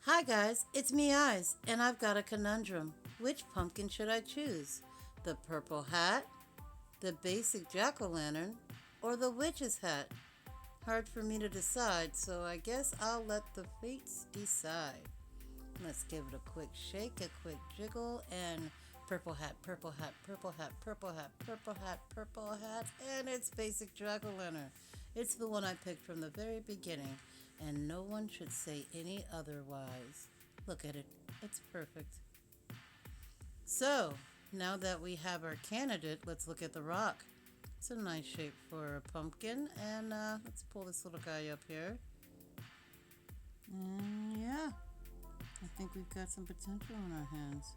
Hi guys, it's me Eyes, and I've got a conundrum. Which pumpkin should I choose? The purple hat, the basic jack-o'-lantern, or the witch's hat? Hard for me to decide, so I guess I'll let the fates decide. Let's give it a quick shake, a quick jiggle, and purple hat, purple hat, purple hat, purple hat, purple hat, purple hat, and it's basic jack-o'-lantern. It's the one I picked from the very beginning, and no one should say any otherwise. Look at it, it's perfect. So, now that we have our candidate, let's look at the rock. It's a nice shape for a pumpkin, and let's pull this little guy up here. And yeah, I think we've got some potential in our hands.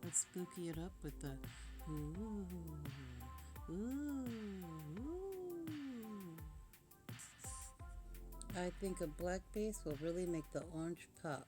Let's spooky it up with the ooh, ooh, ooh. I think a black base will really make the orange pop.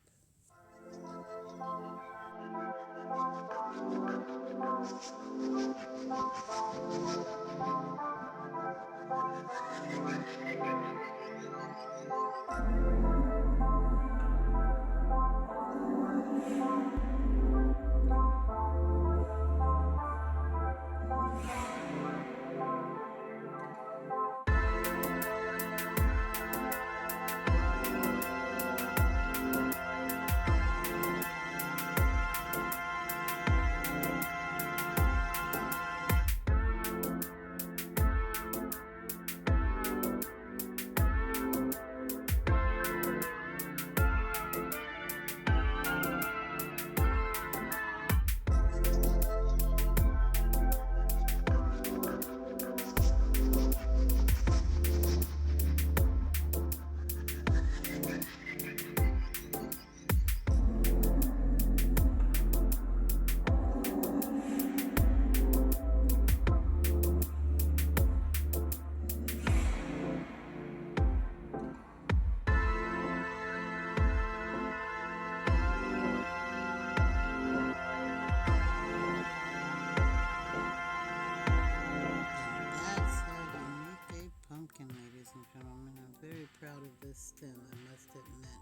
That's how you make a pumpkin, ladies and gentlemen. I'm very proud of this stem, I must admit.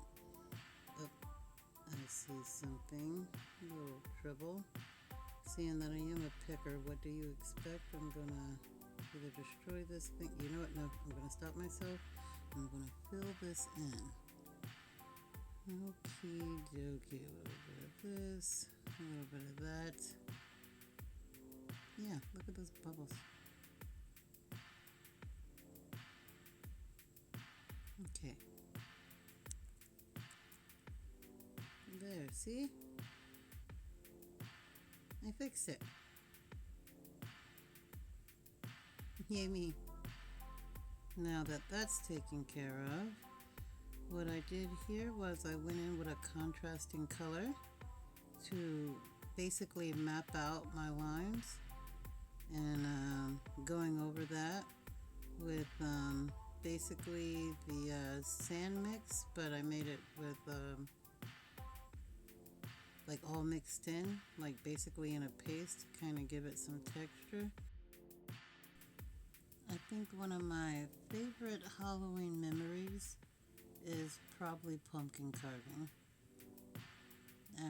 Oh, I see something. A little trouble. Seeing that I am a picker, what do you expect? I'm gonna either destroy this thing. You know what? No, I'm gonna stop myself. I'm gonna fill this in. Okie dokie. A little bit of this, a little bit of that. Yeah, look at those bubbles. Okay. There, see? I fixed it. Yay me. Now that that's taken care of, what I did here was I went in with a contrasting color to basically map out my lines, and going over that with basically the sand mix, but I made it with like all mixed in, like basically in a paste to kind of give it some texture. I think one of my favorite Halloween memories is probably pumpkin carving.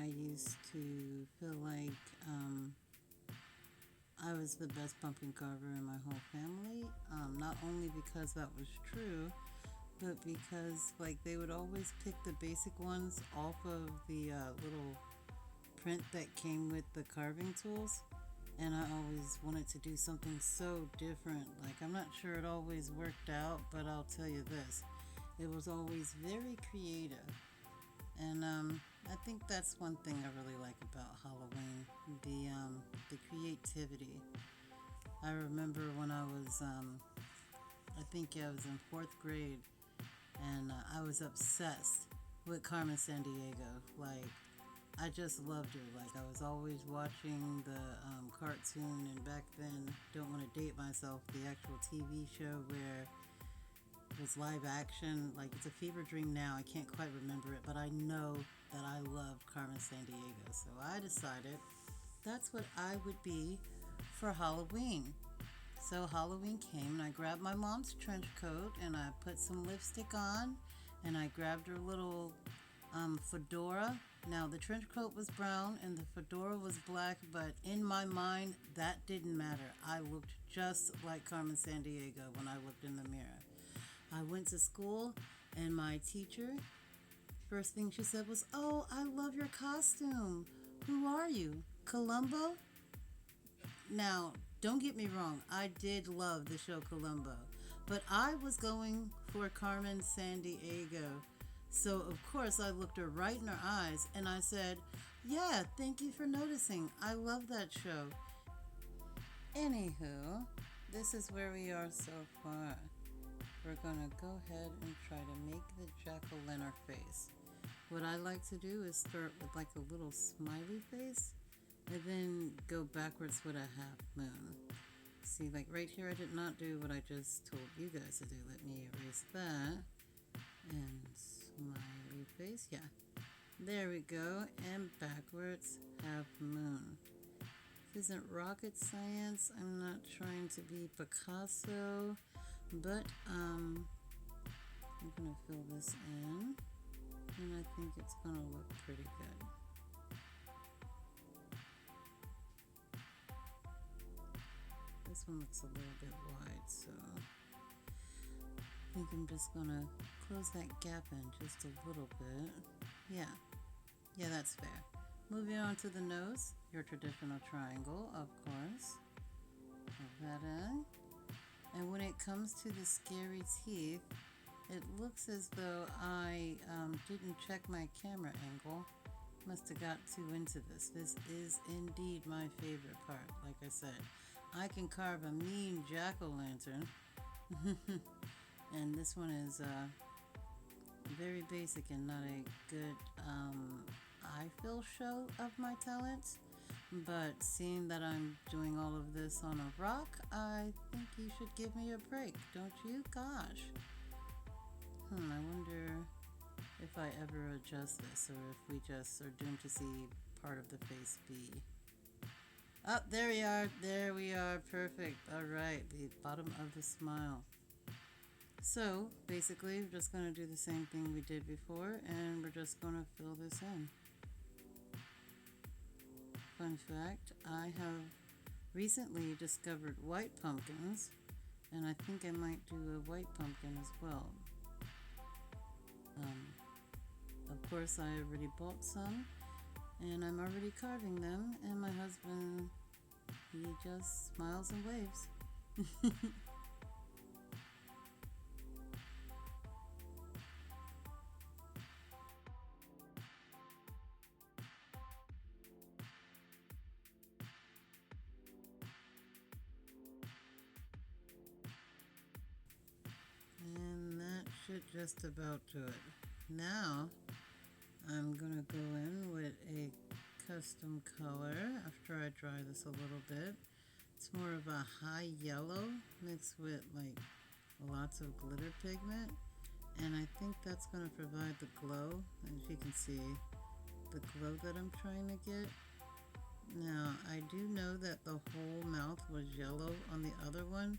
I used to feel like I was the best pumpkin carver in my whole family. Not only because that was true, but because like they would always pick the basic ones off of the little print that came with the carving tools, and I always wanted to do something so different. Like, I'm not sure it always worked out, but I'll tell you this, it was always very creative. And I think that's one thing I really like about Halloween, the creativity. I remember when I was I think I was in fourth grade, and I was obsessed with Carmen Sandiego. Like, I just loved her. Like, I was always watching the cartoon, and back then, don't want to date myself, the actual TV show where it was live action. Like, it's a fever dream now. I can't quite remember it, but I know that I loved Carmen Sandiego. So I decided that's what I would be for Halloween. So Halloween came, and I grabbed my mom's trench coat, and I put some lipstick on, and I grabbed her little fedora. Now, the trench coat was brown and the fedora was black, but in my mind, that didn't matter. I looked just like Carmen Sandiego when I looked in the mirror. I went to school, and my teacher, first thing she said was, "Oh, I love your costume. Who are you? Columbo?" Now, don't get me wrong, I did love the show Columbo, but I was going for Carmen Sandiego. So, of course, I looked her right in her eyes and I said, "Yeah, thank you for noticing. I love that show." Anywho, this is where we are so far. We're gonna go ahead and try to make the jack-o'-lantern face. What I like to do is start with like a little smiley face and then go backwards with a half moon. See, like right here, I did not do what I just told you guys to do. Let me erase that. And smiley face, yeah. There we go. And backwards, half moon. This isn't rocket science. I'm not trying to be Picasso, but I'm gonna fill this in, and I think it's gonna look pretty good. This one looks a little bit wide, so I think I'm just gonna close that gap in just a little bit. Yeah, that's fair. Moving on to the nose, your traditional triangle, of course. Put that in. And when it comes to the scary teeth, it looks as though I didn't check my camera angle. Must have got too into this. This is indeed my favorite part. Like I said, I can carve a mean jack-o'-lantern. And this one is very basic and not a good I feel show of my talents. But seeing that I'm doing all of this on a rock, I think you should give me a break, don't you? Gosh. I wonder if I ever adjust this or if we just are doomed to see part of the face be. Oh, there we are. There we are. Perfect. All right. The bottom of the smile. So, basically, we're just going to do the same thing we did before, and we're just going to fill this in. Fun fact, I have recently discovered white pumpkins, and I think I might do a white pumpkin as well. Of course, I already bought some, and I'm already carving them, and my husband, he just smiles and waves. And that should just about do it. Now, I'm gonna go in with a custom color after I dry this a little bit. It's more of a high yellow mixed with like lots of glitter pigment, and I think that's gonna provide the glow. As you can see, the glow that I'm trying to get. Now, I do know that the whole mouth was yellow on the other one,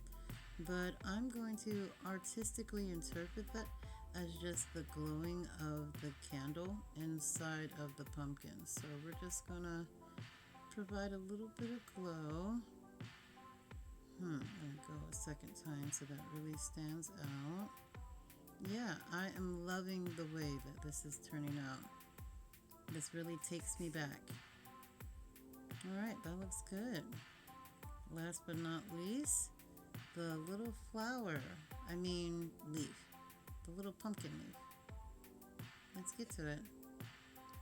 but I'm going to artistically interpret that as just the glowing of the candle inside of the pumpkin. So we're just gonna provide a little bit of glow. I'm gonna go a second time so that really stands out. Yeah, I am loving the way that this is turning out. This really takes me back. Alright, that looks good. Last but not least, the little leaf. The little pumpkin leaf. Let's get to it.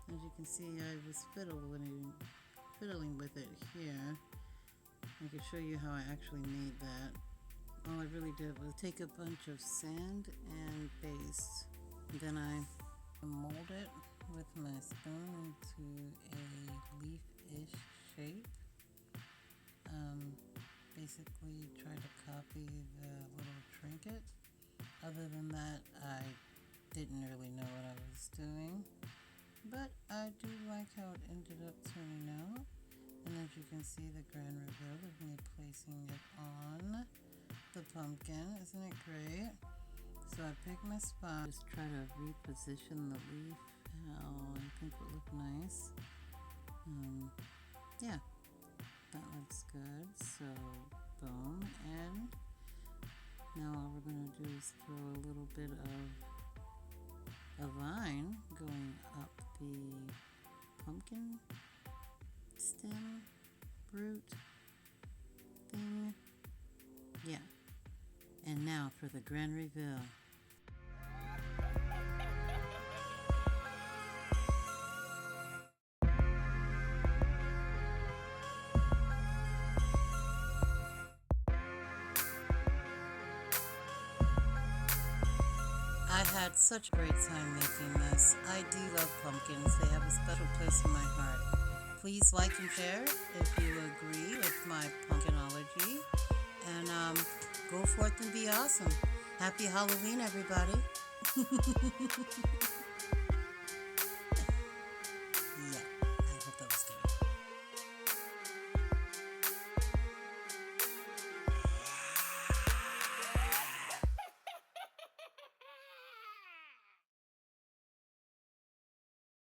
As you can see, I was fiddling with it here. I can show you how I actually made that. All I really did was take a bunch of sand and paste. Then I mold it with my spoon into a leaf-ish shape. Basically try to copy the little trinket. Other than that, I didn't really know what I was doing, but I do like how it ended up turning out. And as you can see, the grand reveal of me placing it on the pumpkin. Isn't it great? So I pick my spot, just try to reposition the leaf I think it would look nice. Yeah, that looks good. So, boom. And now all we're going to do is throw a little bit of a vine going up the pumpkin stem root thing. Yeah. And now for the grand reveal. I had such a great time making this. I do love pumpkins. They have a special place in my heart. Please like and share if you agree with my pumpkinology. And go forth and be awesome. Happy Halloween, everybody.